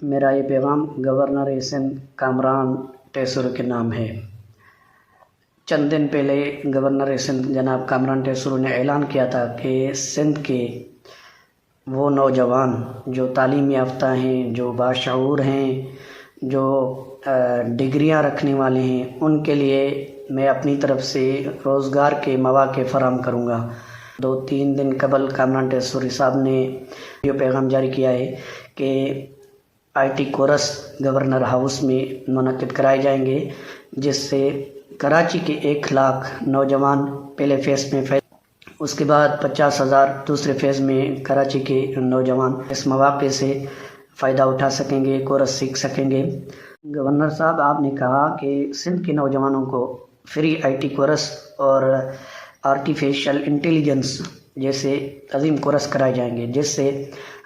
میرا یہ پیغام گورنر سندھ کامران ٹیسور کے نام ہے۔ چند دن پہلے گورنر سندھ جناب کامران ٹیسور نے اعلان کیا تھا کہ سندھ کے وہ نوجوان جو تعلیم یافتہ ہیں، جو باشعور ہیں، جو ڈگریاں رکھنے والے ہیں، ان کے لیے میں اپنی طرف سے روزگار کے مواقع فراہم کروں گا۔ 2-3 دن قبل کامران ٹیسوری صاحب نے یہ پیغام جاری کیا ہے کہ IT کورس گورنر ہاؤس میں منعقد کرائے جائیں گے، جس سے کراچی کے 1 لاکھ نوجوان پہلے فیز میں اس کے بعد 50,000 دوسرے فیز میں کراچی کے نوجوان اس مواقع سے فائدہ اٹھا سکیں گے، کورس سیکھ سکیں گے۔ گورنر صاحب، آپ نے کہا کہ سندھ کے نوجوانوں کو فری IT کورس اور آرٹیفیشل انٹیلیجنس جیسے عظیم کورس کرائے جائیں گے، جس سے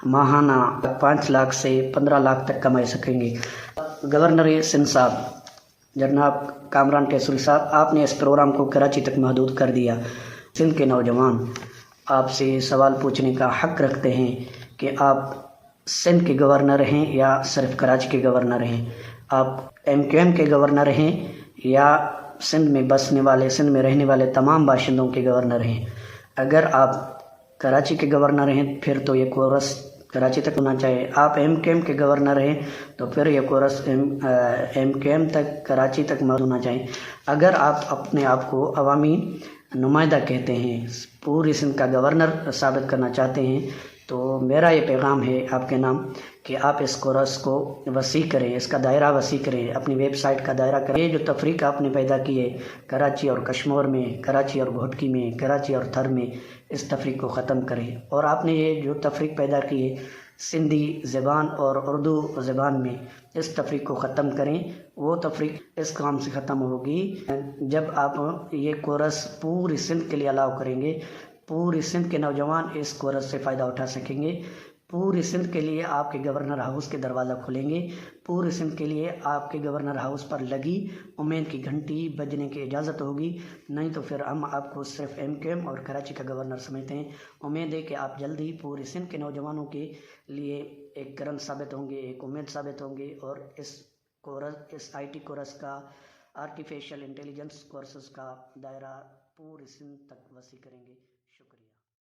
ماہانہ 5 لاکھ سے 15 لاکھ تک کمائی سکیں گے۔ گورنر سندھ صاحب جناب کامران ٹیسوری صاحب، آپ نے اس پروگرام کو کراچی تک محدود کر دیا۔ سندھ کے نوجوان آپ سے سوال پوچھنے کا حق رکھتے ہیں کہ آپ سندھ کے گورنر ہیں یا صرف کراچی کے گورنر ہیں، آپ MQM کے گورنر ہیں یا سندھ میں بسنے والے، سندھ میں رہنے والے تمام باشندوں کے گورنر ہیں۔ اگر آپ کراچی کے گورنر ہیں پھر تو یہ کورس کراچی تک ہونا چاہیے۔ آپ MQM کے گورنر ہیں تو پھر یہ کورس MQM تک، کراچی تک محدود ہونا چاہیے۔ اگر آپ اپنے آپ کو عوامی نمائندہ کہتے ہیں، پوری سندھ کا گورنر ثابت کرنا چاہتے ہیں، تو میرا یہ پیغام ہے آپ کے نام کہ آپ اس کورس کو وسیع کریں، اس کا دائرہ وسیع کریں، اپنی ویب سائٹ کا دائرہ کریں۔ یہ جو تفریق آپ نے پیدا کی ہے کراچی اور کشمور میں، کراچی اور گھوٹکی میں، کراچی اور تھر میں، اس تفریق کو ختم کریں۔ اور آپ نے یہ جو تفریق پیدا کی ہے سندھی زبان اور اردو زبان میں، اس تفریق کو ختم کریں۔ وہ تفریق اس کام سے ختم ہوگی جب آپ یہ کورس پوری سندھ کے لیے الاؤ کریں گے، پوری سندھ کے نوجوان اس کورس سے فائدہ اٹھا سکیں گے۔ پوری سندھ کے لیے آپ کے گورنر ہاؤس کے دروازہ کھلیں گے، پوری سندھ کے لیے آپ کے گورنر ہاؤس پر لگی امید کی گھنٹی بجنے کی اجازت ہوگی، نہیں تو پھر ہم آپ کو صرف MQM اور کراچی کا گورنر سمجھتے ہیں۔ امید ہے کہ آپ جلد ہی پوری سندھ کے نوجوانوں کے لیے ایک کرن ثابت ہوں گے، ایک امید ثابت ہوں گے، اور اس IT کورس کا، آرٹیفیشل انٹیلیجنس کورسز کا دائرہ پوری سندھ تک وسیع کریں گے۔